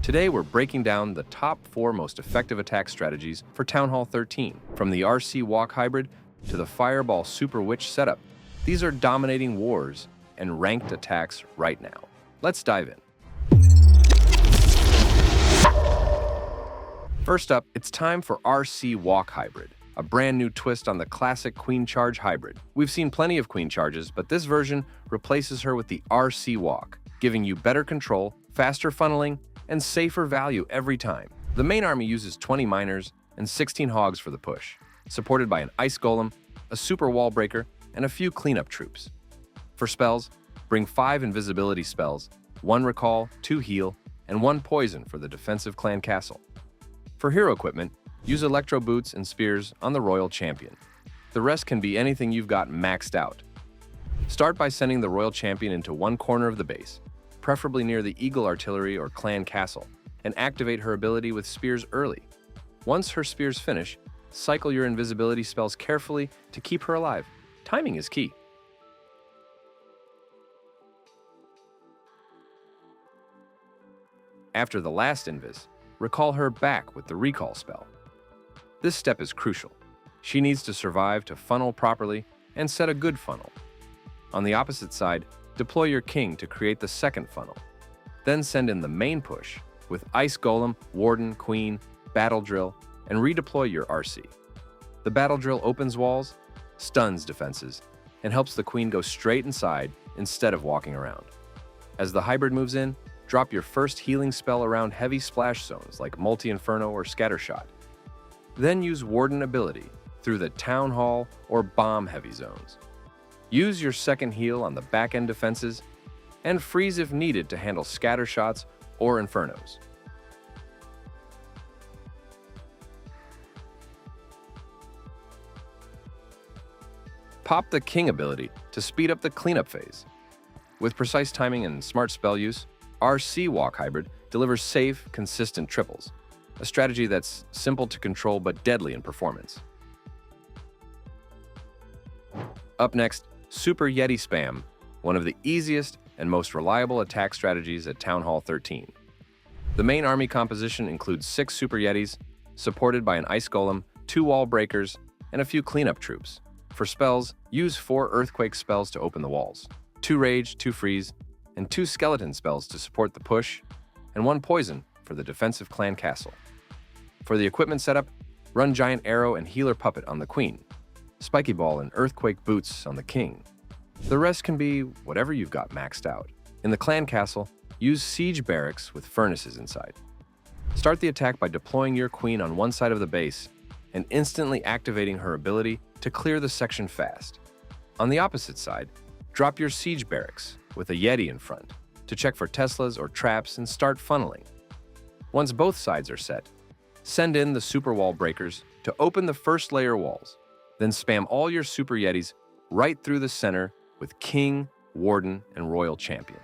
Today we're breaking down the top 4 most effective attack strategies for Town Hall 13, from the RC Walk Hybrid to the Fireball Super Witch setup. These are dominating wars and ranked attacks right now. Let's dive in. First up, it's time for RC Walk Hybrid, a brand new twist on the classic Queen Charge Hybrid. We've seen plenty of Queen Charges, but this version replaces her with the RC Walk, giving you better control, faster funneling, and safer value every time. The main army uses 20 miners and 16 hogs for the push, supported by an ice golem, a super wall breaker, and a few cleanup troops. For spells, bring 5 invisibility spells, 1 recall, 2 heal, and 1 poison for the defensive clan castle. For hero equipment, use electro boots and spears on the royal champion. The rest can be anything you've got maxed out. Start by sending the royal champion into one corner of the base, preferably near the Eagle Artillery or Clan Castle, and activate her ability with spears early. Once her spears finish, cycle your invisibility spells carefully to keep her alive. Timing is key. After the last invis, recall her back with the recall spell. This step is crucial. She needs to survive to funnel properly and set a good funnel. On the opposite side, deploy your king to create the second funnel. Then send in the main push with Ice Golem, Warden, Queen, Battle Drill, and redeploy your RC. The Battle Drill opens walls, stuns defenses, and helps the Queen go straight inside instead of walking around. As the hybrid moves in, drop your first healing spell around heavy splash zones like Multi-Inferno or Scattershot. Then use Warden ability through the Town Hall or bomb-heavy zones. Use your second heal on the back-end defenses, and freeze if needed to handle Scattershots or Infernos. Pop the King ability to speed up the cleanup phase. With precise timing and smart spell use, RC Walk Hybrid delivers safe, consistent triples, a strategy that's simple to control but deadly in performance. Up next, Super Yeti Spam, one of the easiest and most reliable attack strategies at Town Hall 13. The main army composition includes 6 Super Yetis, supported by an Ice Golem, 2 Wall Breakers, and a few cleanup troops. For spells, use 4 Earthquake spells to open the walls, 2 Rage, 2 Freeze, and 2 Skeleton spells to support the push, and 1 Poison for the defensive clan castle. For the equipment setup, run Giant Arrow and Healer Puppet on the Queen, Spiky Ball and Earthquake Boots on the King. The rest can be whatever you've got maxed out. In the clan castle, use Siege Barracks with furnaces inside. Start the attack by deploying your Queen on one side of the base and instantly activating her ability to clear the section fast. On the opposite side, drop your Siege Barracks with a Yeti in front to check for Teslas or traps and start funneling. Once both sides are set, send in the Super Wall Breakers to open the first layer walls. Then spam all your Super Yetis right through the center with King, Warden, and Royal Champion.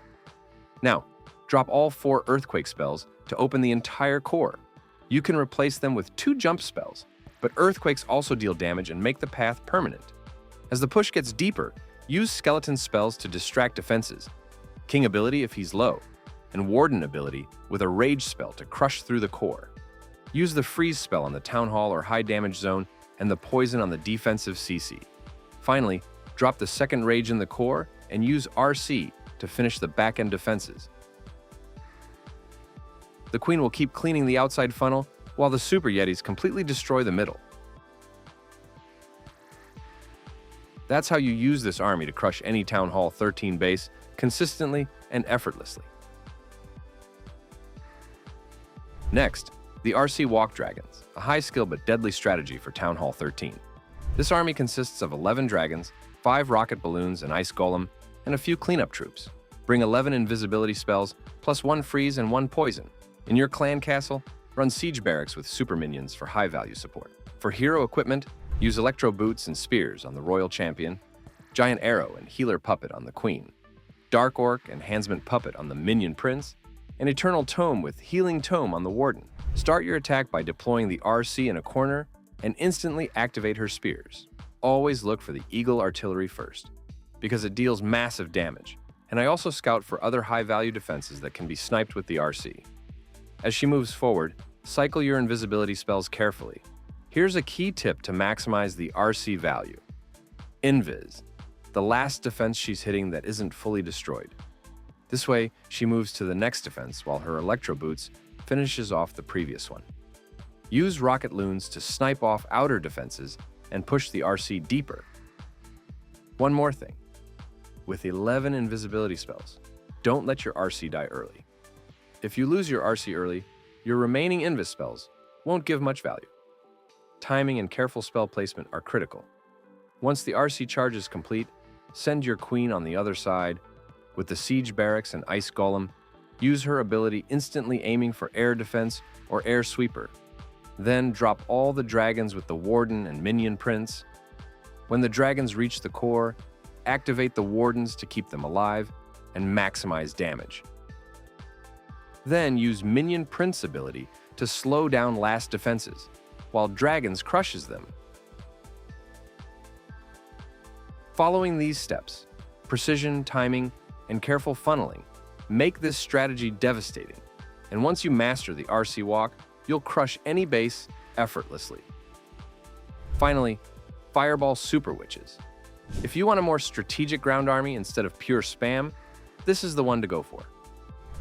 Now, drop all 4 Earthquake spells to open the entire core. You can replace them with 2 jump spells, but Earthquakes also deal damage and make the path permanent. As the push gets deeper, use Skeleton spells to distract defenses, King ability if he's low, and Warden ability with a Rage spell to crush through the core. Use the Freeze spell on the Town Hall or high damage zone and the Poison on the defensive CC. Finally, drop the second Rage in the core and use RC to finish the back-end defenses. The Queen will keep cleaning the outside funnel while the Super Yetis completely destroy the middle. That's how you use this army to crush any Town Hall 13 base consistently and effortlessly. Next, the RC Walk Dragons, a high-skill but deadly strategy for Town Hall 13. This army consists of 11 dragons, 5 rocket balloons, an ice golem, and a few cleanup troops. Bring 11 invisibility spells, plus 1 freeze and 1 poison. In your clan castle, run Siege Barracks with super minions for high-value support. For hero equipment, use Electro Boots and Spears on the Royal Champion, Giant Arrow and Healer Puppet on the Queen, Dark Orc and Handsman Puppet on the Minion Prince, and Eternal Tome with Healing Tome on the Warden. Start your attack by deploying the RC in a corner and instantly activate her spears. Always look for the Eagle Artillery first, because it deals massive damage, and I also scout for other high-value defenses that can be sniped with the RC. As she moves forward, cycle your invisibility spells carefully. Here's a key tip to maximize the RC value. Invis, the last defense she's hitting that isn't fully destroyed. This way, she moves to the next defense while her Electro Boots finishes off the previous one. Use Rocket Loons to snipe off outer defenses and push the RC deeper. One more thing. With 11 invisibility spells, don't let your RC die early. If you lose your RC early, your remaining Invis spells won't give much value. Timing and careful spell placement are critical. Once the RC charge is complete, send your queen on the other side. With the Siege Barracks and Ice Golem, use her ability instantly aiming for air defense or air sweeper. Then drop all the dragons with the Warden and Minion Prince. When the dragons reach the core, activate the Wardens to keep them alive and maximize damage. Then use Minion Prince ability to slow down last defenses, while Dragons crushes them. Following these steps, precision, timing, and careful funneling make this strategy devastating. And once you master the RC walk, you'll crush any base effortlessly. Finally, Fireball Super Witches. If you want a more strategic ground army instead of pure spam, this is the one to go for.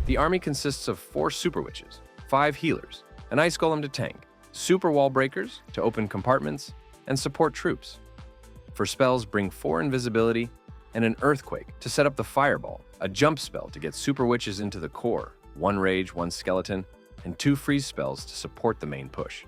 The army consists of 4 Super Witches, 5 healers, an Ice Golem to tank, Super Wall Breakers to open compartments, and support troops. For spells, bring 4 invisibility and an Earthquake to set up the Fireball, a jump spell to get Super Witches into the core, 1 Rage, 1 Skeleton, and 2 freeze spells to support the main push.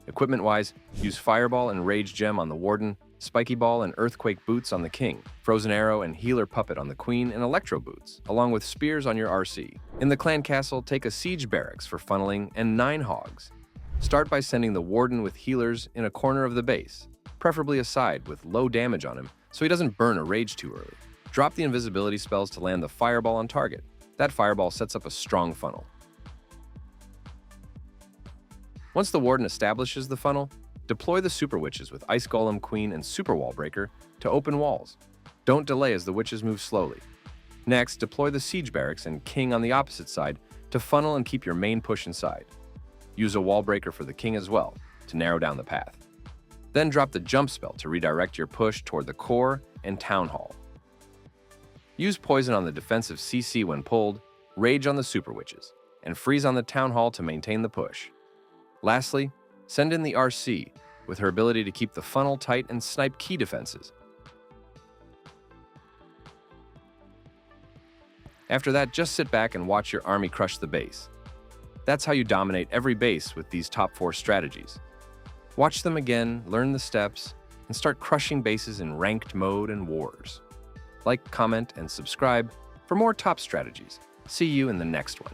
Equipment-wise, use Fireball and Rage Gem on the Warden, Spiky Ball and Earthquake Boots on the King, Frozen Arrow and Healer Puppet on the Queen, and Electro Boots, along with Spears on your RC. In the Clan Castle, take a Siege Barracks for funneling and 9 Hogs. Start by sending the Warden with healers in a corner of the base, preferably a side with low damage on him so he doesn't burn a rage too early. Drop the invisibility spells to land the Fireball on target. That Fireball sets up a strong funnel. Once the Warden establishes the funnel, deploy the Super Witches with Ice Golem, Queen, and Super Wall Breaker to open walls. Don't delay as the witches move slowly. Next, deploy the Siege Barracks and King on the opposite side to funnel and keep your main push inside. Use a Wall Breaker for the King as well to narrow down the path. Then drop the Jump spell to redirect your push toward the core and Town Hall. Use Poison on the defensive CC when pulled, Rage on the Super Witches, and Freeze on the Town Hall to maintain the push. Lastly, send in the RC with her ability to keep the funnel tight and snipe key defenses. After that, just sit back and watch your army crush the base. That's how you dominate every base with these top 4 strategies. Watch them again, learn the steps, and start crushing bases in ranked mode and wars. Like, comment, and subscribe for more top strategies. See you in the next one.